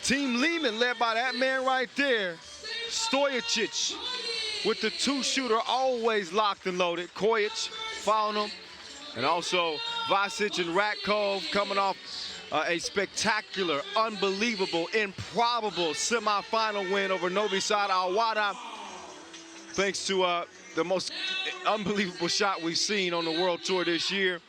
Team Lehman, led by that man right there, Stojicic, with the two-shooter always locked and loaded. Kojic following him. And also Vasic and Ratkov coming off a spectacular, unbelievable, improbable semifinal win over Novi Sad Al-Wada. Thanks to the most unbelievable shot we've seen on the World Tour this year.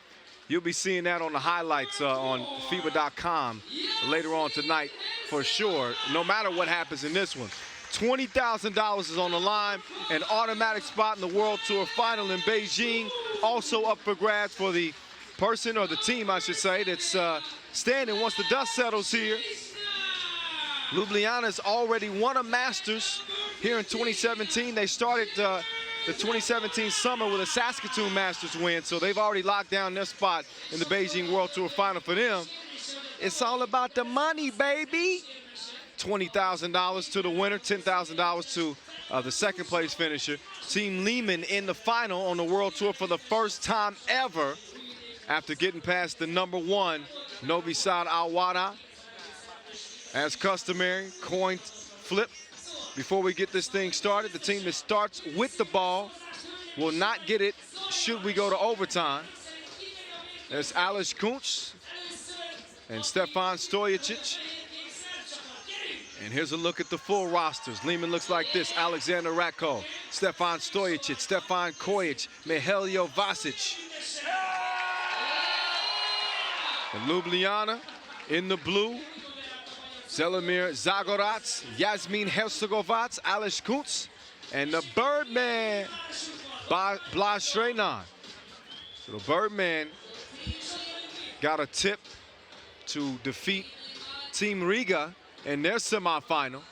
You'll be seeing that on the highlights on FIBA.com later on tonight for sure, no matter what happens in this one. $20,000 is on the line, an automatic spot in the World Tour final in Beijing. Also up for grabs for the person, or the team, I should say, that's standing once the dust settles here. Ljubljana's already won a Masters here in 2017. They started the 2017 summer with a Saskatoon Masters win, so they've already locked down their spot in the Beijing World Tour final. For them, it's all about the money, baby. $20,000 to the winner, $10,000 to the second place finisher. Team Lehman in the final on the World Tour for the first time ever after getting past the #1 Novi Sad Al-Wada. As customary, coin flip. Before we get this thing started, the team that starts with the ball will not get it should we go to overtime. There's Aleš Kunc and Stefan Stojicic. And here's a look at the full rosters. Lehman looks like this: Alexander Ratkov, Stefan Stojicic, Stefan Kojic, Mihailo Vasic. And Ljubljana in the blue: Zelimir Zagorac, Yasmin Hercegovac, Aleš Kunc, and the Birdman, Blaž Šrenan. So the Birdman got a tip to defeat Team Riga in their semifinal,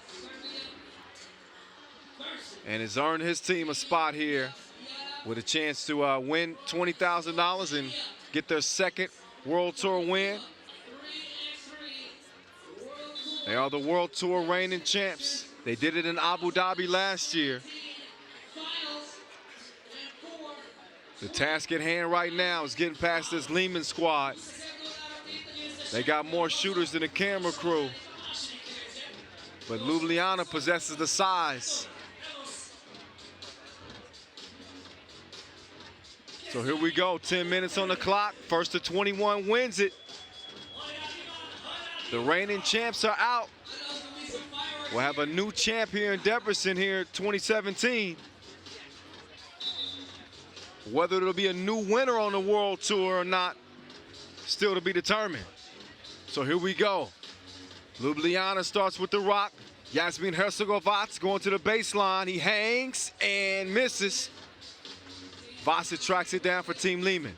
and has earned his team a spot here with a chance to win $20,000 and get their second World Tour win. They are the World Tour reigning champs. They did it in Abu Dhabi last year. The task at hand right now is getting past this Lehman squad. They got more shooters than the camera crew, but Ljubljana possesses the size. So here we go, 10 minutes on the clock. First to 21 wins it. The reigning champs are out. We'll have a new champ here in Debrecen here 2017. Whether it'll be a new winner on the World Tour or not, still to be determined. So here we go. Ljubljana starts with the rock. Yasmin Hercegovac going to the baseline. He hangs and misses. Vasic tracks it down for Team Lehman.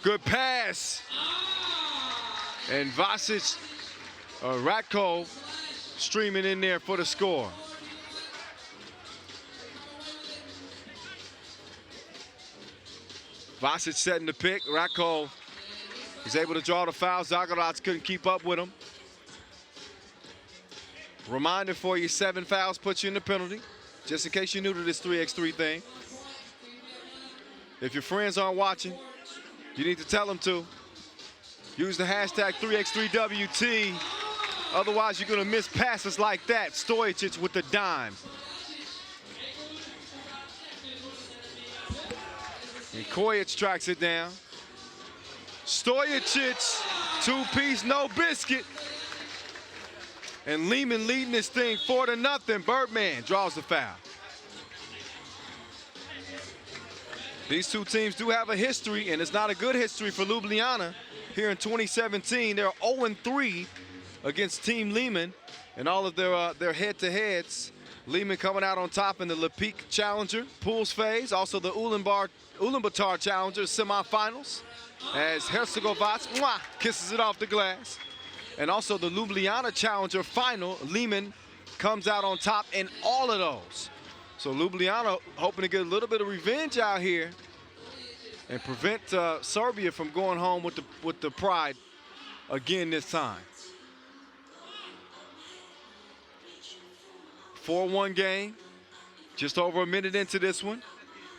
Good pass. And Vasic, Ratkov streaming in there for the score. Vasic setting the pick. Ratkov is able to draw the foul. Zagorac couldn't keep up with him. Reminder for you, 7 fouls puts you in the penalty, just in case you're new to this 3x3 thing. If your friends aren't watching, you need to tell them to. Use the hashtag 3x3WT. Otherwise, you're going to miss passes like that. Stojicic with the dime. And Kojic tracks it down. Stojicic, two-piece, no biscuit. And Lehman leading this thing 4-0. Birdman draws the foul. These two teams do have a history, and it's not a good history for Ljubljana. Here in 2017, they're 0-3 against Team Lehman in all of their head-to-heads. Lehman coming out on top in the Lepic Challenger pools phase, also the Ulaanbaatar Challenger semifinals, as Hercegovac kisses it off the glass. And also the Ljubljana Challenger final, Lehman comes out on top in all of those. So Ljubljana hoping to get a little bit of revenge out here and prevent Serbia from going home with the pride again this time. 4-1 game, just over a minute into this one.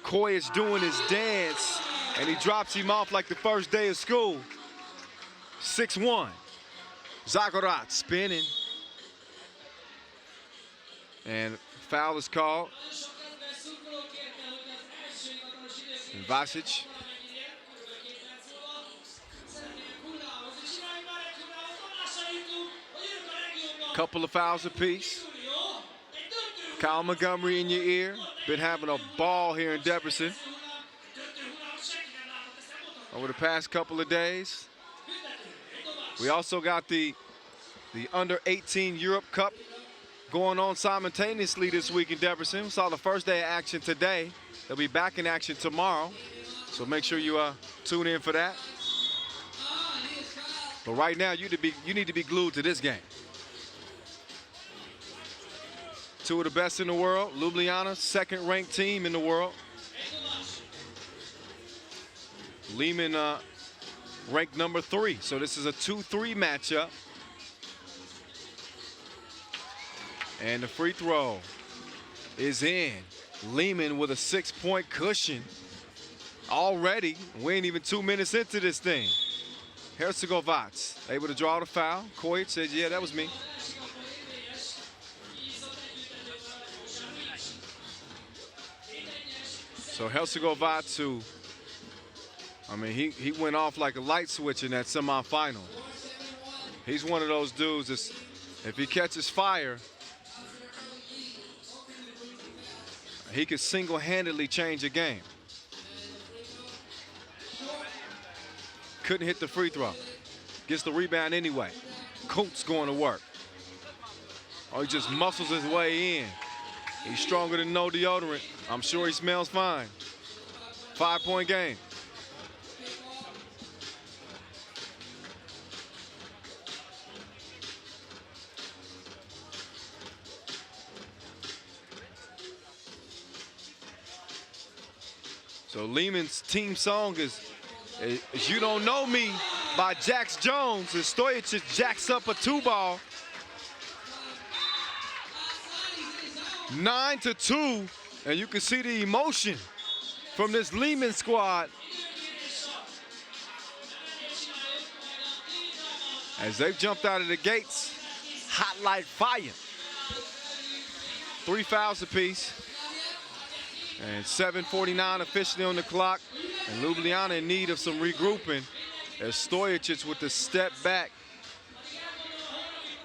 Kojic doing his dance, and he drops him off like the first day of school. 6-1. Zagorat spinning. And foul is called. And Vasic. Couple of fouls apiece. Kyle Montgomery in your ear. Been having a ball here in Debrecen over the past couple of days. We also got the Under-18 Europe Cup going on simultaneously this week in Debrecen. We saw the first day of action today. They'll be back in action tomorrow. So make sure you tune in for that. But right now, you need to be glued to this game. Two of the best in the world. Ljubljana, second-ranked team in the world. Lehman ranked number 3. So this is a 2-3 matchup. And the free throw is in. Liman with a 6-point cushion already. We ain't even 2 minutes into this thing. Herzegovac able to draw the foul. Kojic said, yeah, that was me. So Herzegovac, who, I mean, he went off like a light switch in that semifinal. He's one of those dudes that's, if he catches fire, he could single-handedly change a game. Couldn't hit the free throw. Gets the rebound anyway. Kuntz going to work. Oh, he just muscles his way in. He's stronger than no deodorant. I'm sure he smells fine. 5-point game. So Lehman's team song is You Don't Know Me by Jax Jones. And Stojic jacks up a 2-ball. 9-2, and you can see the emotion from this Lehman squad as they've jumped out of the gates hot like fire. 3 fouls apiece, and 7:49 officially on the clock, and Ljubljana in need of some regrouping as Stojic with the step back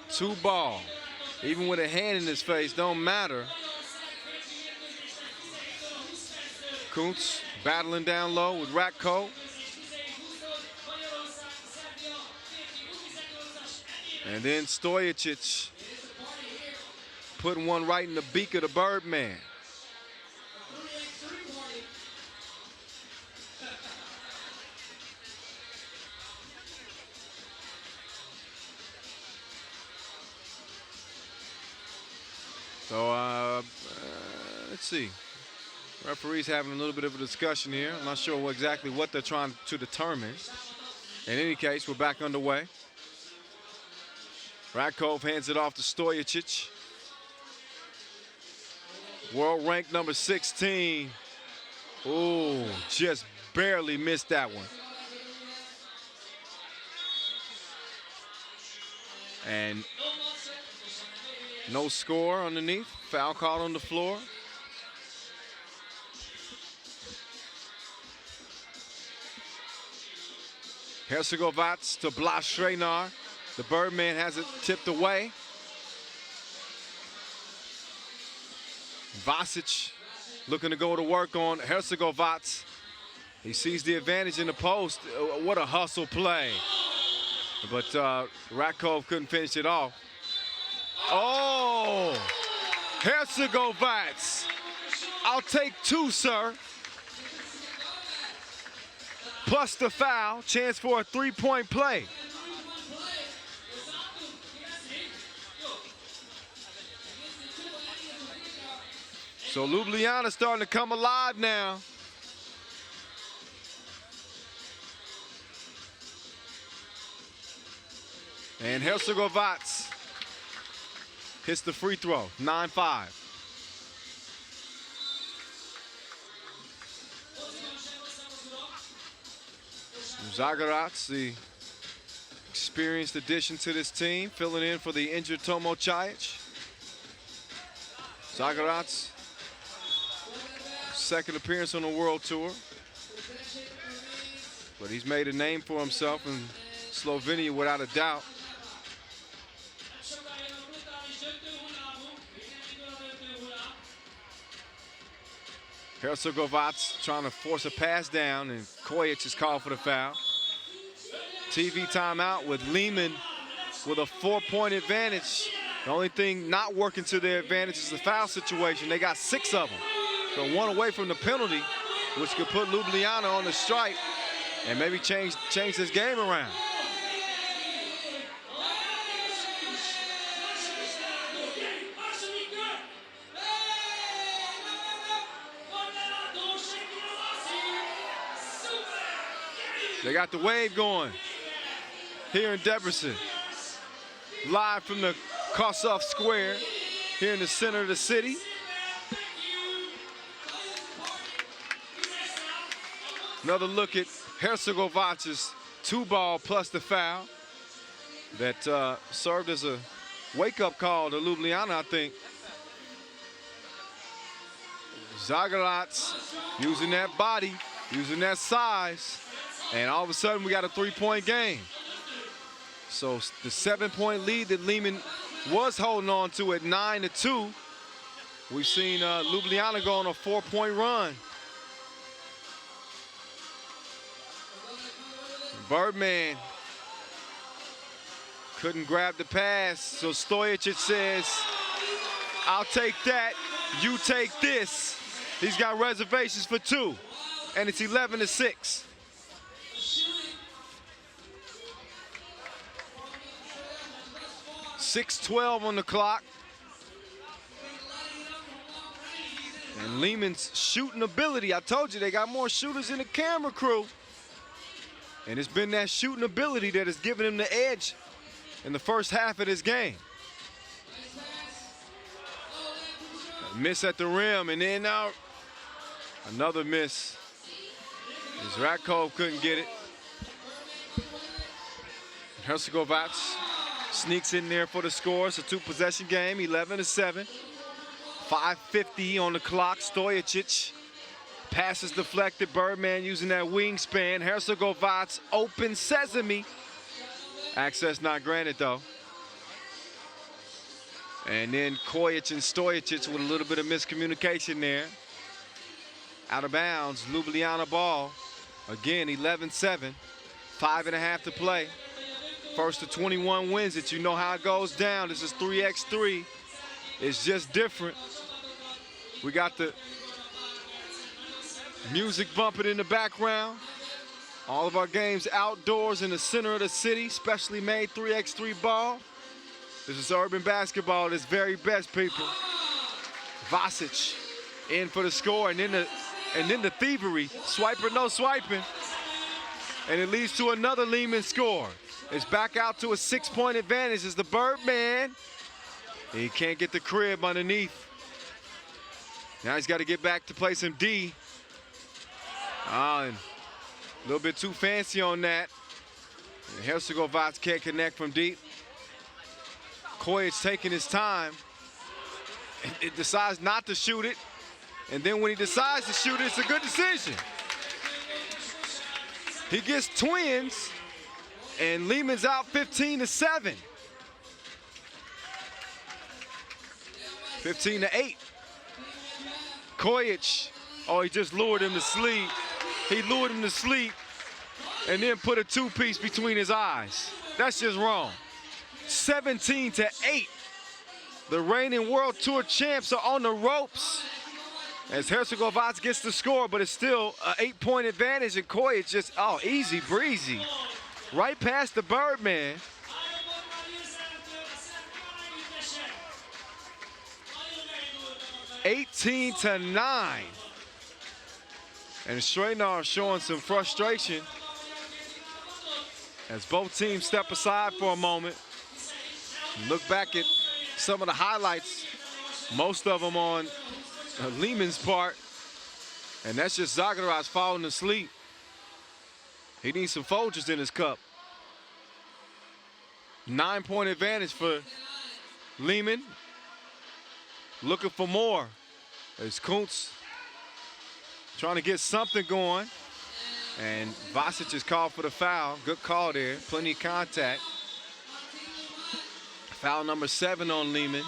2-ball. Even with a hand in his face, don't matter. Kuntz battling down low with Ratko. And then Stojic putting one right in the beak of the Birdman. So, let's see. Referees having a little bit of a discussion here. I'm not sure exactly what they're trying to determine. In any case, we're back underway. Ratko hands it off to Stojic. World ranked number 16. Ooh, just barely missed that one. And no score underneath. Foul call on the floor. Herzegovac to Blas Schrenar. The Birdman has it tipped away. Vasic looking to go to work on Herzegovac. He sees the advantage in the post. What a hustle play. But Ratko couldn't finish it off. Oh, Herzegovac. I'll take 2, sir. Plus the foul, chance for a 3-point play. So Ljubljana starting to come alive now. And Herzegovac hits the free throw, 9-5. Zagorat, the experienced addition to this team, filling in for the injured Tomo Chajic. Zagorac, second appearance on the World Tour. But he's made a name for himself in Slovenia without a doubt. Hercegovac trying to force a pass down, and Kojic is called for the foul. TV timeout with Lehman with a 4-point advantage. The only thing not working to their advantage is the foul situation. They got 6 of them. So 1 away from the penalty, which could put Ljubljana on the strike and maybe change this game around. They got the wave going here in Debrecen. Live from the Kosov Square here in the center of the city. Another look at Hercegovac's 2-ball plus the foul that served as a wake-up call to Ljubljana, I think. Zagorac using that body, using that size, and all of a sudden we got a 3-point game. So the 7-point lead that Lehman was holding on to at 9-2, we've seen Ljubljana go on a 4-point run. Birdman couldn't grab the pass, so Stojacic says, I'll take that, you take this. He's got reservations for 2, and it's 11-6. .6:12 on the clock. And Lehman's shooting ability, I told you they got more shooters in the camera crew. And it's been that shooting ability that has given him the edge in the first half of this game. A miss at the rim, and then now another miss. As Radkov couldn't get it. Hercegovac sneaks in there for the score. It's a 2-possession game, 11-7. 5:50 on the clock. Stojacic. Passes deflected. Birdman using that wingspan. Hercegovac open sesame. Access not granted though. And then Kojic and Stojacic with a little bit of miscommunication there. Out of bounds. Ljubljana ball. Again, 11-7. 5.5 to play. First to 21 wins it. You know how it goes down. This is 3x3. It's just different. We got the music bumping in the background. All of our games outdoors in the center of the city. Specially made 3x3 ball. This is urban basketball at its very best, people. Vasic in for the score, and then the thievery. Swiper, no swiping. And it leads to another Lehman score. It's back out to a 6-point advantage as the Birdman. He can't get the crib underneath. Now he's got to get back to play some D. And a little bit too fancy on that. And Hercegovac can't connect from deep. Kojic taking his time. It decides not to shoot it. And then when he decides to shoot it, it's a good decision. He gets twins, and Lehman's out 15-7. 15-8. Kojic, oh, he just lured him to sleep. He lured him to sleep and then put a 2-piece between his eyes. That's just wrong. 17-8. The reigning World Tour champs are on the ropes as Hercegovac gets the score, but it's still an 8-point advantage, and Kojic just, oh, easy breezy. Right past the Birdman. (18-9). And Schreiner showing some frustration as both teams step aside for a moment. Look back at some of the highlights, most of them on Lehman's part, and that's just Zagorac falling asleep. He needs some Folgers in his cup. 9-point advantage for Lehman. Looking for more. As Kuntz trying to get something going. And Vasic is called for the foul. Good call there. Plenty of contact. Foul number 7 on Lehman.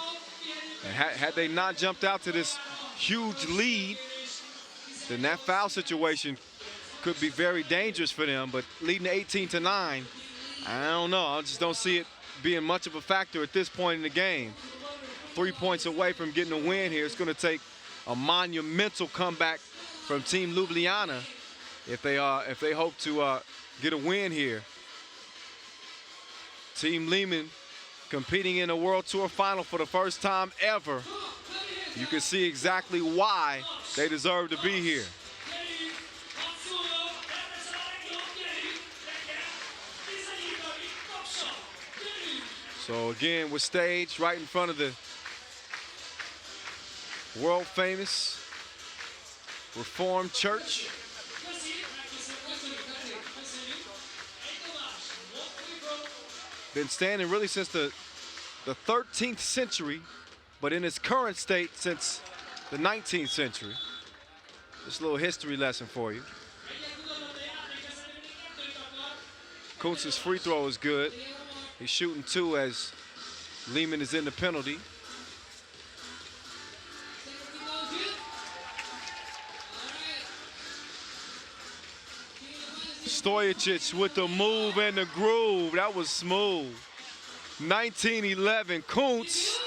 And had they not jumped out to this huge lead, then that foul situation could be very dangerous for them. But leading 18-9, I don't know. I just don't see it being much of a factor at this point in the game. 3 points away from getting a win here. It's going to take a monumental comeback from Team Ljubljana if they hope to get a win here. Team Lehman competing in a World Tour final for the first time ever. You can see exactly why they deserve to be here. So again, we're staged right in front of the world famous Reformed Church. Been standing really since the 13th century, but in its current state since the 19th century. Just a little history lesson for you. Kuntz's free throw is good. He's shooting 2 as Lehman is in the penalty. Stojacic with the move and the groove. That was smooth. 19-11. Kuntz.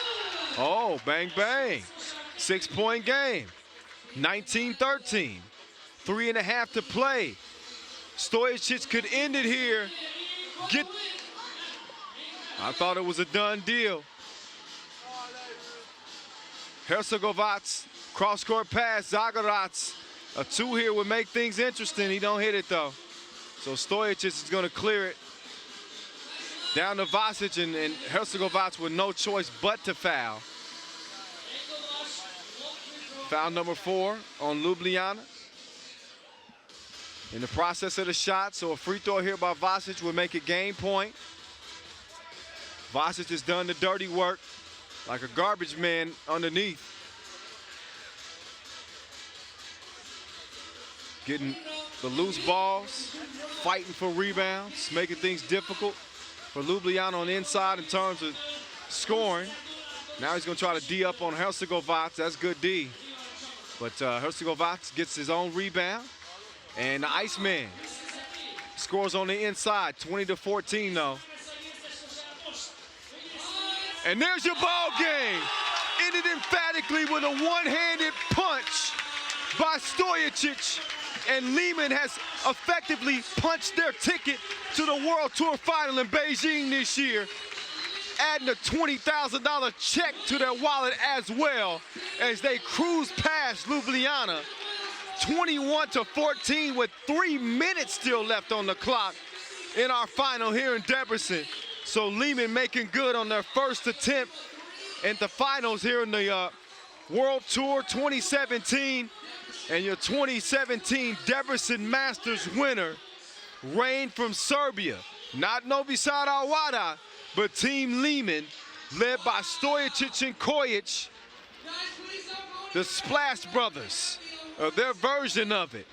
Oh, bang, bang. 6-point game. 19-13. 3.5 to play. Stojacic could end it here. I thought it was a done deal. Hercegovac, cross-court pass. Zagarac. A 2 here would make things interesting. He don't hit it, though. So Stojacic is going to clear it down to Vasic, and Hercegovac with no choice but to foul. Foul number 4 on Ljubljana. In the process of the shot, so a free throw here by Vasic would make it game point. Vasic has done the dirty work like a garbage man underneath. Getting the loose balls, fighting for rebounds, making things difficult for Ljubljana on the inside in terms of scoring. Now he's going to try to D up on Hercegovac. That's good D. But Hercegovac gets his own rebound. And the Iceman scores on the inside, 20-14 though. And there's your ball game. Ended emphatically with a one-handed punch by Stojacic. And Lehman has effectively punched their ticket to the World Tour final in Beijing this year, adding a $20,000 check to their wallet as well as they cruise past Ljubljana 21-14 with 3 minutes still left on the clock in our final here in Debrecen. So Lehman making good on their first attempt at the finals here in the World Tour 2017. And your 2017 Debrecen Masters winner, Rain from Serbia. Not Novi Sad Awada, but Team Lehman, led by Stojacic and Kojic, the Splash Brothers, their version of it.